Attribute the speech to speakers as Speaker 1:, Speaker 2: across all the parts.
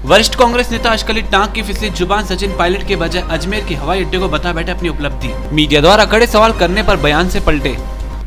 Speaker 1: वरिष्ठ कांग्रेस नेता अशकली टांक की फिसली जुबान सचिन पायलट के बजाय अजमेर के हवाई अड्डे को बता बैठे अपनी उपलब्धि। मीडिया द्वारा कड़े सवाल करने पर बयान से पलटे।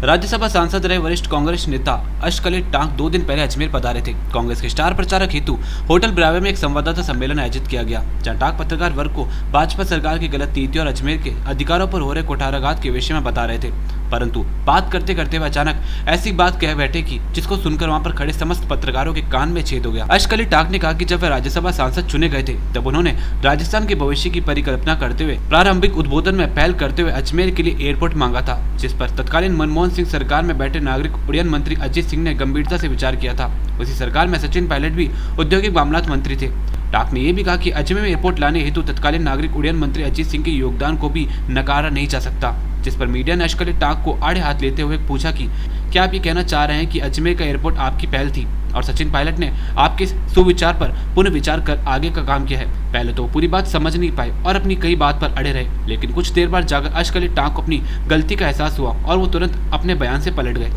Speaker 1: राज्यसभा सांसद रहे वरिष्ठ कांग्रेस नेता अशकली टांक 2 दिन पहले अजमेर पधारे थे। कांग्रेस के स्टार प्रचारक हेतु होटल ब्रावे में एक संवाददाता सम्मेलन आयोजित किया गया, जहां टांक पत्रकार वर्ग को भाजपा सरकार की गलत नीति और अजमेर के अधिकारों पर हो रहे कुठाराघात के विषय में बता रहे थे। परंतु बात करते करते वे अचानक ऐसी बात कह बैठे कि जिसको सुनकर वहां पर खड़े समस्त पत्रकारों के कान में छेद हो गया। अशकली टांक ने कहा कि जब वे राज्यसभा सांसद चुने गए थे तब उन्होंने राजस्थान के भविष्य की परिकल्पना करते हुए प्रारंभिक उद्बोधन में पहल करते हुए अजमेर के लिए एयरपोर्ट मांगा था, जिस पर तत्कालीन मनमोहन सिंह सरकार में बैठे नागरिक उड्डयन मंत्री अजीत सिंह ने गंभीरता से विचार किया था। उसी सरकार में सचिन पायलट भी औद्योगिक मामलात मंत्री थे। टांक ने यह भी कहा कि अजमेर में एयरपोर्ट लाने हेतु तत्कालीन नागरिक उड्डयन मंत्री अजीत सिंह के योगदान को भी नकारा नहीं जा सकता, जिस पर मीडिया ने अशकली टांक को आड़े हाथ लेते हुए पूछा कि क्या आप ये कहना चाह रहे हैं कि अजमेर का एयरपोर्ट आपकी पहल थी और सचिन पायलट ने आपके सुविचार पर पुनः विचार कर आगे का काम किया है। पहले तो पूरी बात समझ नहीं पाए और अपनी कई बात पर अड़े रहे, लेकिन कुछ देर बाद जाकर अशकली टांक को अपनी गलती का एहसास हुआ और वो तुरंत अपने बयान से पलट गए।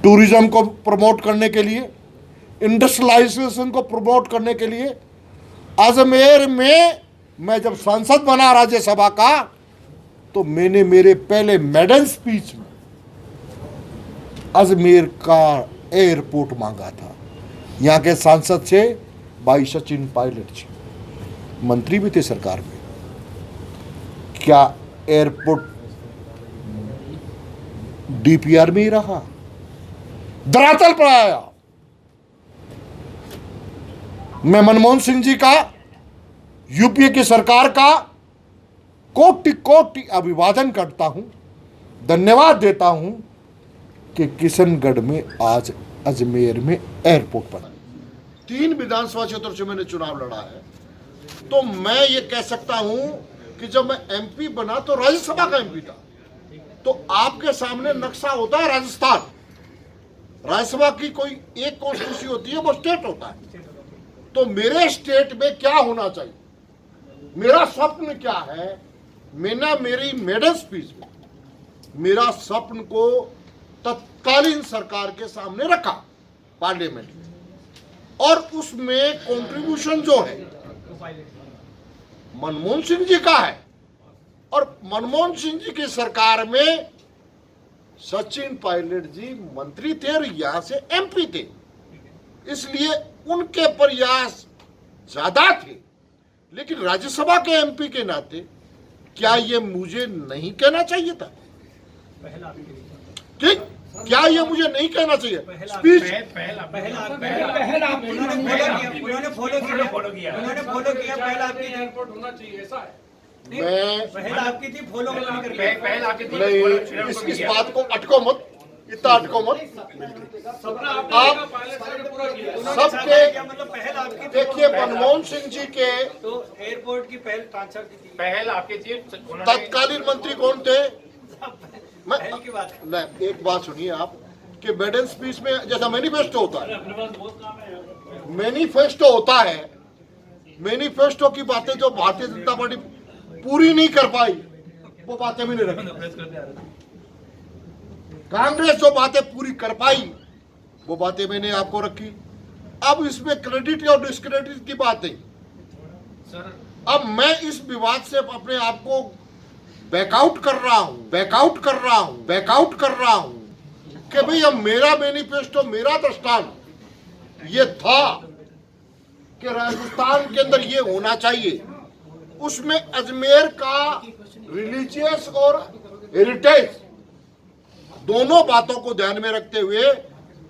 Speaker 2: टूरिज्म को प्रमोट करने के लिए, इंडस्ट्रियलाइजेशन को प्रमोट करने के लिए अजमेर में मैं जब सांसद बना राज्यसभा का तो मैंने मेरे पहले मेडल स्पीच में अजमेर का एयरपोर्ट मांगा था। यहाँ के सांसद थे भाई सचिन पायलट जी, मंत्री भी थे सरकार में। क्या एयरपोर्ट डीपीआर में ही रहा? धरातल पर आया। मैं मनमोहन सिंह जी का, यूपीए की सरकार का कोटि कोटि अभिवादन करता हूं, धन्यवाद देता हूं कि किशनगढ़ में आज अजमेर में एयरपोर्ट बना। 3 विधानसभा क्षेत्रों से मैंने चुनाव लड़ा है, तो मैं ये कह सकता हूं कि जब मैं एमपी बना तो राज्यसभा का एमपी था। तो आपके सामने नक्शा होता है राजस्थान। राज्यसभा की कोई एक कॉन्स्टिट्यूंसी होती है, वो स्टेट होता है। तो मेरे स्टेट में क्या होना चाहिए, मेरा स्वप्न क्या है, मैंने मेरी मेडल स्पीच में मेरा स्वप्न को तत्कालीन सरकार के सामने रखा पार्लियामेंट में, और उसमें कंट्रीब्यूशन जो है मनमोहन सिंह जी का है। और मनमोहन सिंह जी की सरकार में सचिन पायलट जी मंत्री थे और यहां से एमपी थे, इसलिए उनके प्रयास ज्यादा थे। लेकिन राज्यसभा के एमपी के नाते क्या ये मुझे नहीं कहना चाहिए था? ठीक, क्या ये मुझे नहीं कहना चाहिए? स्पीच मैं इस बात को अटको मत, इतना अटको मत। आप सबके देखिए, मनमोहन सिंह जी के
Speaker 3: तो एयरपोर्ट की पहल आपके
Speaker 2: तत्कालीन मंत्री कौन थे? मैं
Speaker 3: की बात
Speaker 2: नहीं, एक बात सुनिए आप कि मेडल स्पीच में जैसा मैनिफेस्टो होता है, मैनिफेस्टो होता है, मैनिफेस्टो की बातें जो भारतीय जनता पार्टी पूरी नहीं कर पाई वो बातें भी नहीं रखी। कांग्रेस जो बातें पूरी कर पाई वो बातें मैंने आपको रखी। अब इसमें क्रेडिट और डिस्क्रेडिट की बात है। अब मैं इस विवाद से अपने आप को बैकआउट कर रहा हूं कि भाई अब मेरा मैनिफेस्टो, मेरा दृष्टांत ये था कि राजस्थान के अंदर ये होना चाहिए। उसमें अजमेर का रिलीजियस और हेरिटेज दोनों बातों को ध्यान में रखते हुए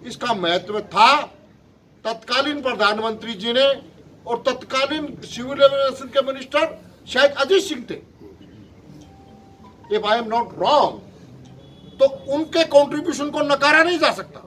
Speaker 2: इसका महत्व था। तत्कालीन प्रधानमंत्री जी ने और तत्कालीन सिविल एविएशन के मिनिस्टर शायद अजीत सिंह थे, if I am not wrong, तो उनके कंट्रीब्यूशन को नकारा नहीं जा सकता।